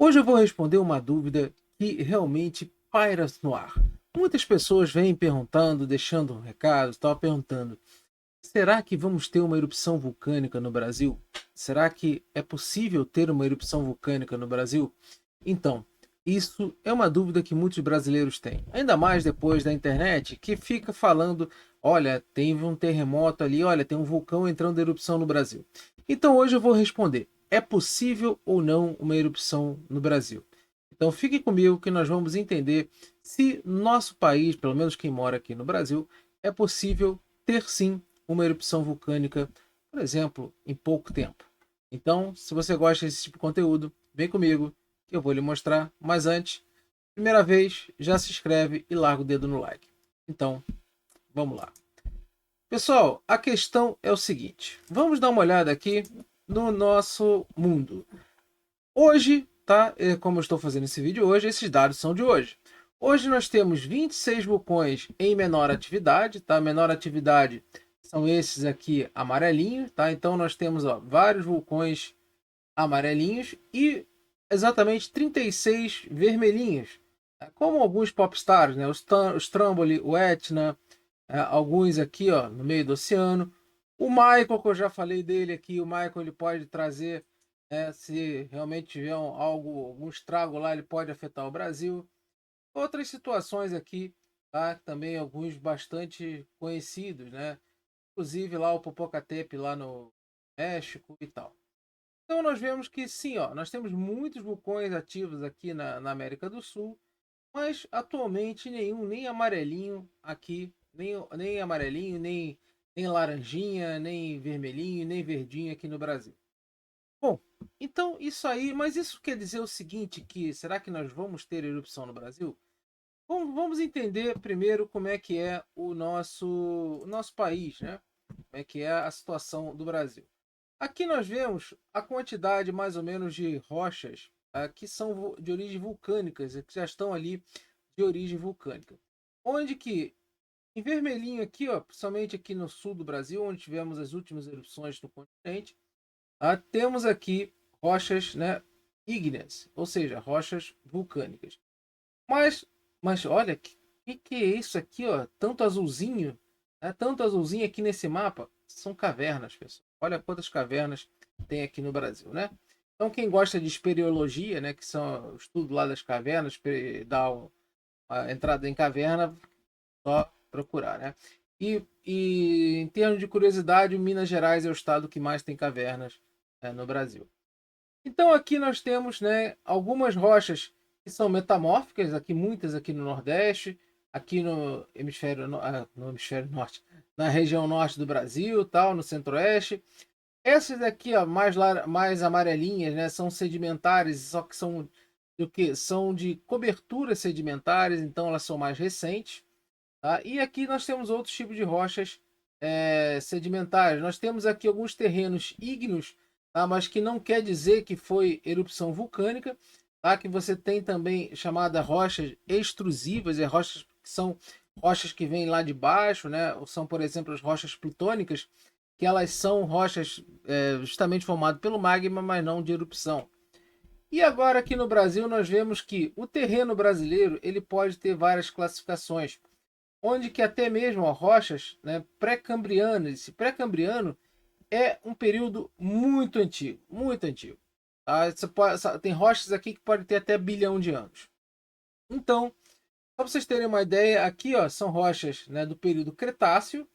Hoje eu vou responder uma dúvida que realmente paira no ar. Muitas pessoas vêm perguntando, deixando um recado, estava perguntando: será que vamos ter uma erupção vulcânica no Brasil? Será que é possível ter uma erupção vulcânica no Brasil? Então, isso é uma dúvida que muitos brasileiros têm. Ainda mais depois da internet, que fica falando: olha, teve um terremoto ali, olha, tem um vulcão entrando em erupção no Brasil. Então hoje eu vou responder: é possível ou não uma erupção no Brasil? Então fique comigo que nós vamos entender se nosso país, pelo menos quem mora aqui no Brasil, é possível ter sim uma erupção vulcânica, por exemplo, em pouco tempo. Então, se você gosta desse tipo de conteúdo, vem comigo que eu vou lhe mostrar. Mas antes, primeira vez, já se inscreve e larga o dedo no like. Então, vamos lá. Pessoal, a questão é o seguinte. Vamos dar uma olhada aqui no nosso mundo. Hoje, tá? Como eu estou fazendo esse vídeo hoje, esses dados são de hoje. Hoje nós temos 26 vulcões em menor atividade, tá? Menor atividade são esses aqui amarelinhos, tá? Então nós temos vários vulcões amarelinhos e exatamente 36 vermelhinhos, como alguns popstars, né? O Stromboli, o Etna, alguns aqui no meio do oceano. O Michael, que eu já falei dele aqui, o Michael ele pode trazer, se realmente tiver algum estrago lá, ele pode afetar o Brasil. Outras situações aqui, tá? Também alguns bastante conhecidos, né? Inclusive lá o Popocatépetl lá no México e tal. Então nós vemos que sim, nós temos muitos vulcões ativos aqui na América do Sul, mas atualmente nenhum, nem amarelinho aqui, nem amarelinho, nem laranjinha, nem vermelhinho, nem verdinho aqui no Brasil. Bom, então isso aí, mas isso quer dizer o seguinte, que será que nós vamos ter erupção no Brasil? Bom, vamos entender primeiro como é que é o nosso país, né? Como é que é a situação do Brasil. Aqui nós vemos a quantidade mais ou menos de rochas que são de origem vulcânicas, que já estão ali de origem vulcânica. Onde que, em vermelhinho aqui, principalmente aqui no sul do Brasil, onde tivemos as últimas erupções no continente, temos aqui rochas, né, ígneas, ou seja, rochas vulcânicas. Mas, mas olha, que é isso aqui, ó? Tanto azulzinho aqui nesse mapa. São cavernas, pessoal. Olha quantas cavernas tem aqui no Brasil, né? Então, quem gosta de espeleologia, né, que são o estudo lá das cavernas, a entrada em caverna, só procurar, né? E em termos de curiosidade, Minas Gerais é o estado que mais tem cavernas no Brasil. Então aqui nós temos, né, algumas rochas que são metamórficas, aqui muitas aqui no Nordeste, aqui no hemisfério norte, na região norte do Brasil, tal, no Centro-Oeste. Essas aqui, mais amarelinhas, né, são sedimentares, só que são do que são de coberturas sedimentares, então elas são mais recentes, tá? E aqui nós temos outros tipos de rochas sedimentares. Nós temos aqui alguns terrenos ígneos, tá? Mas que não quer dizer que foi erupção vulcânica, tá? Que você tem também chamada rochas extrusivas, rochas que são rochas que vêm lá de baixo, né? Ou são, por exemplo, as rochas plutônicas, que elas são rochas justamente formadas pelo magma, mas não de erupção. E agora aqui no Brasil nós vemos que o terreno brasileiro ele pode ter várias classificações, onde que até mesmo rochas, né, pré-cambrianas. Esse pré-cambriano é um período muito antigo, muito antigo. Tá? Tem rochas aqui que podem ter até bilhão de anos. Então, só para vocês terem uma ideia, aqui são rochas, né, do período Cretáceo,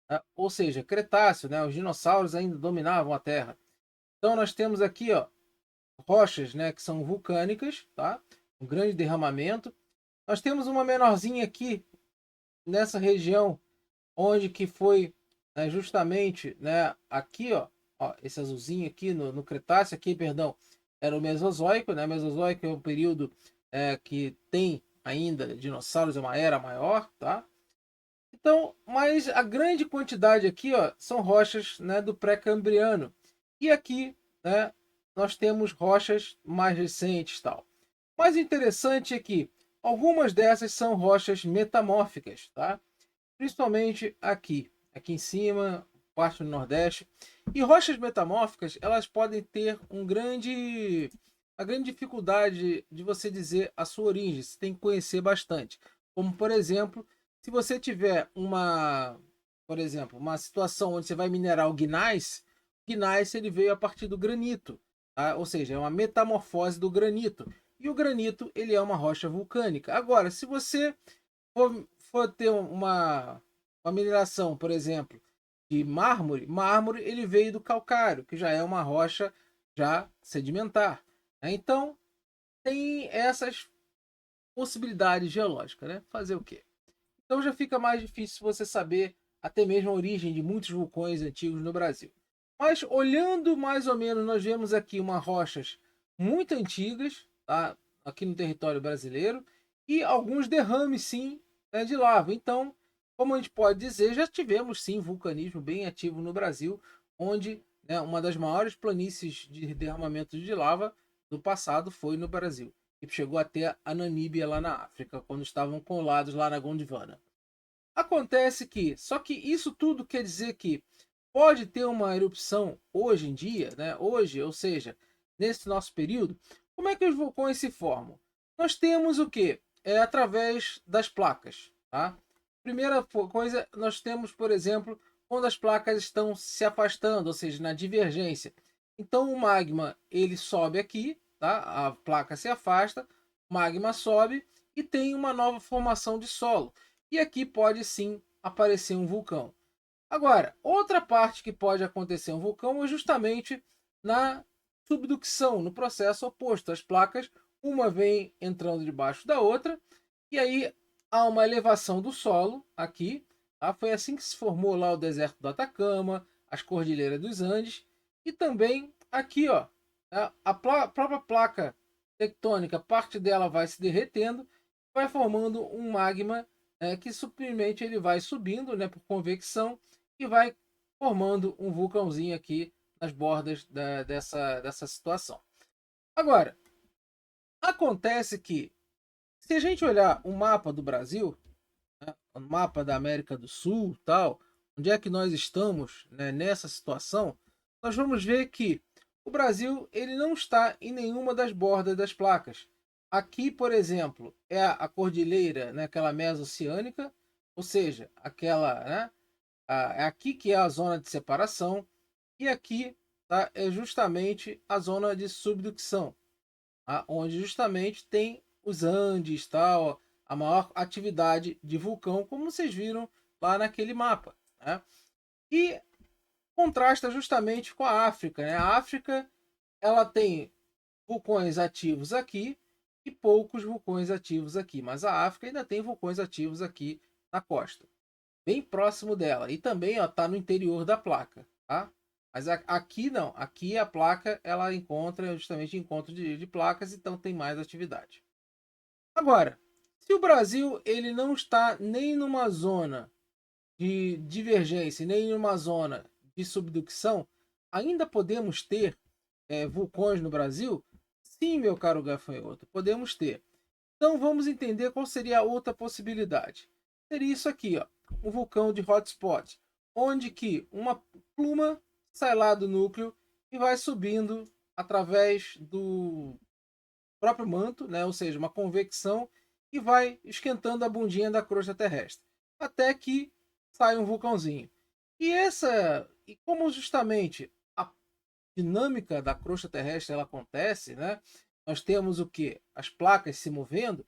tá? Ou seja, Cretáceo, né, os dinossauros ainda dominavam a Terra. Então nós temos aqui rochas, né, que são vulcânicas, tá? Um grande derramamento. Nós temos uma menorzinha aqui nessa região onde que foi justamente, né, aqui, esse azulzinho aqui no Cretáceo, aqui, perdão, era o Mesozoico, né? Mesozoico é o período que tem ainda dinossauros, é uma era maior, tá? Então, mas a grande quantidade aqui, são rochas, né, do pré-cambriano. E aqui, né, nós temos rochas mais recentes, tal. O mais interessante é que algumas dessas são rochas metamórficas, tá? Principalmente aqui em cima, parte do Nordeste. E rochas metamórficas, elas podem ter a grande dificuldade de você dizer a sua origem. Você tem que conhecer bastante. Como, por exemplo, se você tiver por exemplo, uma situação onde você vai minerar o gneiss ele veio a partir do granito, tá? Ou seja, é uma metamorfose do granito. E o granito ele é uma rocha vulcânica. Agora, se você for ter uma mineração, por exemplo, de mármore ele veio do calcário, que já é uma rocha já sedimentar, né? Então, tem essas possibilidades geológicas, né? Fazer o quê? Então já fica mais difícil você saber até mesmo a origem de muitos vulcões antigos no Brasil. Mas olhando mais ou menos, nós vemos aqui umas rochas muito antigas, tá? Aqui no território brasileiro, e alguns derrames sim, né, de lava. Então, como a gente pode dizer, já tivemos sim vulcanismo bem ativo no Brasil, onde, né, uma das maiores planícies de derramamento de lava do passado foi no Brasil. E chegou até a Namíbia lá na África, quando estavam colados lá na Gondwana. Acontece que, só que isso tudo quer dizer que pode ter uma erupção hoje em dia, né? Hoje, ou seja, nesse nosso período. Como é que os vulcões se formam? Nós temos o que? É através das placas, tá? Primeira coisa, nós temos, por exemplo, quando as placas estão se afastando, ou seja, na divergência. Então o magma ele sobe aqui, tá? A placa se afasta, o magma sobe e tem uma nova formação de solo. E aqui pode sim aparecer um vulcão. Agora, outra parte que pode acontecer um vulcão é justamente na subducção, no processo oposto. As placas, uma vem entrando debaixo da outra, e aí há uma elevação do solo aqui. Tá? Foi assim que se formou lá o deserto do Atacama, as cordilheiras dos Andes, e também aqui, ó, a própria placa tectônica, parte dela vai se derretendo, vai formando um magma que simplesmente ele vai subindo, né, por convecção e vai formando um vulcãozinho aqui nas bordas dessa situação. Agora, acontece que se a gente olhar o mapa do Brasil, né, o mapa da América do Sul, tal, onde é que nós estamos, né, nessa situação, nós vamos ver que o Brasil ele não está em nenhuma das bordas das placas. Aqui, por exemplo, é a cordilheira, né, aquela mesoceânica, ou seja, aquela, né, é aqui que é a zona de separação e aqui, tá, é justamente a zona de subducção, tá, onde justamente tem os Andes, tal, a maior atividade de vulcão, como vocês viram lá naquele mapa, né? E contrasta justamente com a África, né? A África ela tem vulcões ativos aqui e poucos vulcões ativos aqui, mas a África ainda tem vulcões ativos aqui na costa, bem próximo dela. E também está no interior da placa, tá? Mas aqui não, aqui a placa ela encontra justamente encontro de placas, então tem mais atividade. Agora, se o Brasil ele não está nem numa zona de divergência, nem numa zona de subducção, ainda podemos ter vulcões no Brasil? Sim, meu caro gafanhoto, podemos ter. Então vamos entender qual seria a outra possibilidade. Seria isso aqui, ó, um vulcão de hotspot, onde que uma pluma sai lá do núcleo e vai subindo através do próprio manto, né? Ou seja, uma convecção e vai esquentando a bundinha da crosta terrestre, até que sai um vulcãozinho. E como justamente a dinâmica da crosta terrestre ela acontece, né? Nós temos o que? As placas se movendo.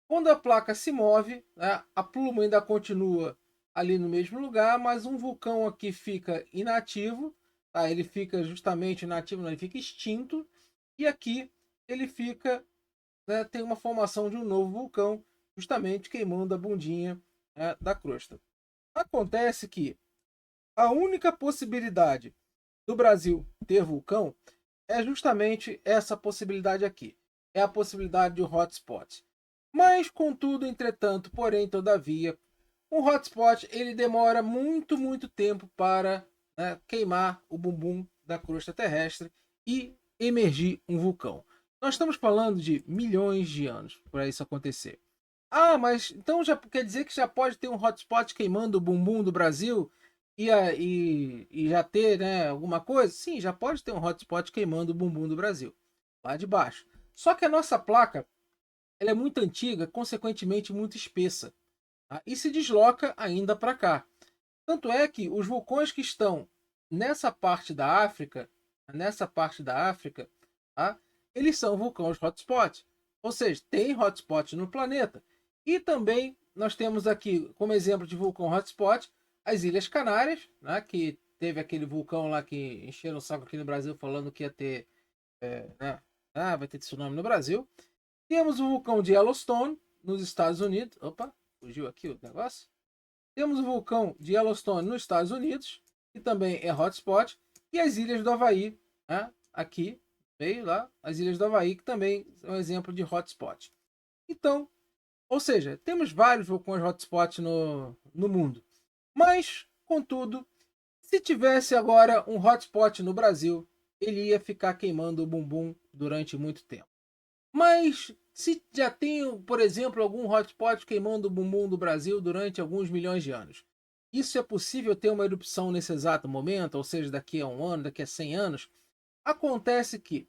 Quando a placa se move, né, a pluma ainda continua ali no mesmo lugar, mas um vulcão aqui fica inativo, tá? Ele fica justamente inativo, não, ele fica extinto, e aqui ele fica, né, tem uma formação de um novo vulcão, justamente queimando a bundinha, né, da crosta. Acontece que a única possibilidade do Brasil ter vulcão é justamente essa possibilidade aqui. É a possibilidade de um hotspot. Mas, contudo, entretanto, porém, todavia, um hotspot ele demora muito, muito tempo para, né, queimar o bumbum da crosta terrestre e emergir um vulcão. Nós estamos falando de milhões de anos para isso acontecer. Ah, mas então já quer dizer que já pode ter um hotspot queimando o bumbum do Brasil e já ter, né, alguma coisa? Sim, já pode ter um hotspot queimando o bumbum do Brasil, lá de baixo. Só que a nossa placa ela é muito antiga, consequentemente muito espessa, tá? E se desloca ainda para cá. Tanto é que os vulcões que estão nessa parte da África, tá? Eles são vulcões hotspot. Ou seja, tem hotspot no planeta. E também nós temos aqui, como exemplo de vulcão hotspot, as Ilhas Canárias, né? Que teve aquele vulcão lá que encheram o saco aqui no Brasil falando que ia ter, né? Vai ter tsunami no Brasil. Temos o vulcão de Yellowstone, nos Estados Unidos. Opa, fugiu aqui o negócio. Temos o vulcão de Yellowstone nos Estados Unidos, que também é hotspot. E as Ilhas do Havaí, né? Aqui, veio lá, as Ilhas do Havaí, que também é um exemplo de hotspot. Então, ou seja, temos vários vulcões hotspot no mundo. Mas, contudo, se tivesse agora um hotspot no Brasil, ele ia ficar queimando o bumbum durante muito tempo. Mas se já tem, por exemplo, algum hotspot queimando o bumbum do Brasil durante alguns milhões de anos, isso é possível ter uma erupção nesse exato momento, ou seja, daqui a um ano, daqui a 100 anos? Acontece que,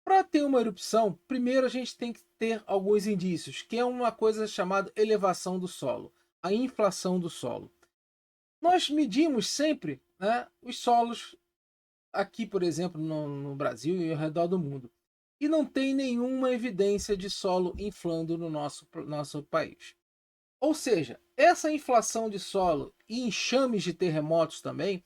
para ter uma erupção, primeiro a gente tem que ter alguns indícios, que é uma coisa chamada elevação do solo, a inflação do solo. Nós medimos sempre, né, os solos aqui, por exemplo, no Brasil e ao redor do mundo. E não tem nenhuma evidência de solo inflando no nosso país. Ou seja, essa inflação de solo e enxames de terremotos também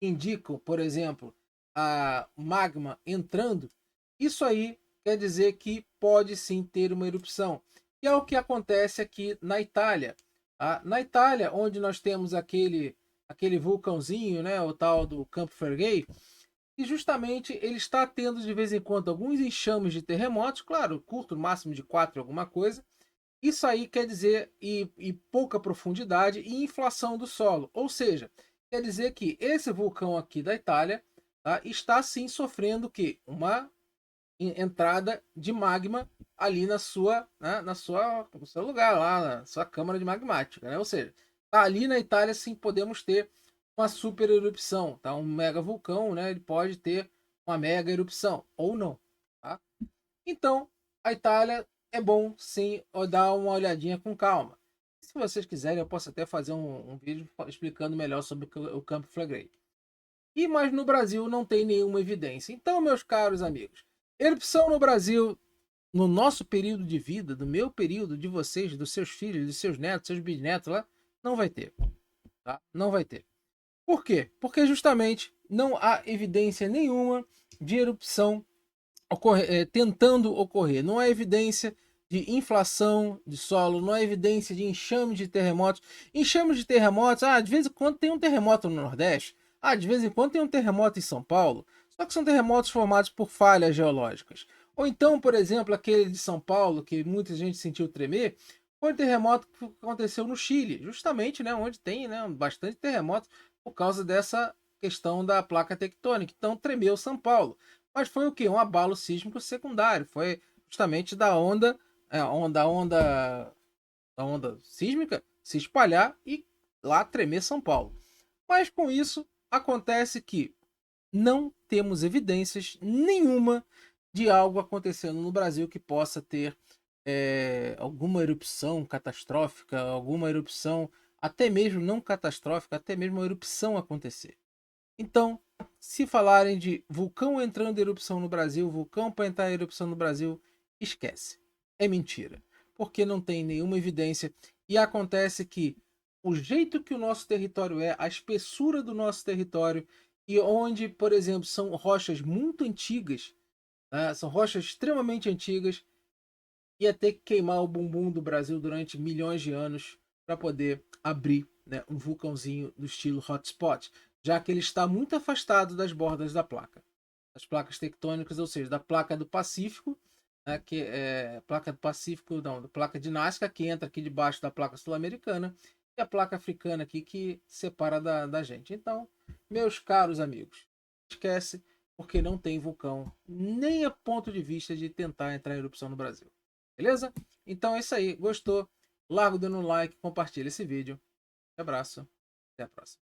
indicam, por exemplo, a magma entrando. Isso aí quer dizer que pode sim ter uma erupção. E é o que acontece aqui na Itália. Tá? Na Itália, onde nós temos aquele vulcãozinho, né, o tal do Campo Flegrei, e justamente ele está tendo de vez em quando alguns enxames de terremotos, claro, curto, máximo de 4 alguma coisa. Isso aí quer dizer e pouca profundidade e inflação do solo. Ou seja, quer dizer que esse vulcão aqui da Itália, tá, está sim sofrendo que uma entrada de magma ali né, no seu lugar, lá na sua câmara de magmática. Né? Ou seja, tá ali na Itália sim podemos ter uma super erupção. Tá? Um mega vulcão, né, ele pode ter uma mega erupção ou não. Tá? Então, a Itália é bom sim dar uma olhadinha com calma. Se vocês quiserem, eu posso até fazer um vídeo explicando melhor sobre o Campo Flegrei. Mas no Brasil não tem nenhuma evidência. Então, meus caros amigos, erupção no Brasil, no nosso período de vida, do meu período, de vocês, dos seus filhos, dos seus netos, seus bisnetos lá, não vai ter. Tá? Não vai ter. Por quê? Porque justamente não há evidência nenhuma de erupção tentando ocorrer. Não há evidência de inflação de solo, não há evidência de enxame de terremotos. Enxame de terremotos, de vez em quando tem um terremoto no Nordeste, de vez em quando tem um terremoto em São Paulo, só que são terremotos formados por falhas geológicas. Ou então, por exemplo, aquele de São Paulo, que muita gente sentiu tremer, foi um terremoto que aconteceu no Chile, justamente, né, onde tem, né, bastante terremoto por causa dessa questão da placa tectônica. Então tremeu São Paulo. Mas foi o quê? Um abalo sísmico secundário. Foi justamente da onda sísmica se espalhar e lá tremer São Paulo. Mas com isso acontece que não temos evidências nenhuma de algo acontecendo no Brasil que possa ter alguma erupção catastrófica, alguma erupção até mesmo não catastrófica, até mesmo uma erupção acontecer. Então, se falarem de vulcão entrando em erupção no Brasil, vulcão para entrar em erupção no Brasil, esquece. É mentira. Porque não tem nenhuma evidência. E acontece que o jeito que o nosso território é, a espessura do nosso território, e onde, por exemplo, são rochas muito antigas, né, são rochas extremamente antigas, ia ter que queimar o bumbum do Brasil durante milhões de anos para poder abrir, né, um vulcãozinho do estilo hotspot, já que ele está muito afastado das bordas da placa, das placas tectônicas, ou seja, da placa do Pacífico, né, que é placa do Pacífico, não, da placa de Nazca, que entra aqui debaixo da placa sul-americana, e a placa africana aqui que separa da gente. Então, meus caros amigos, esquece, porque não tem vulcão, nem a ponto de vista de tentar entrar em erupção no Brasil. Beleza? Então é isso aí. Gostou? Larga o dedo no like, compartilha esse vídeo. Um abraço. Até a próxima.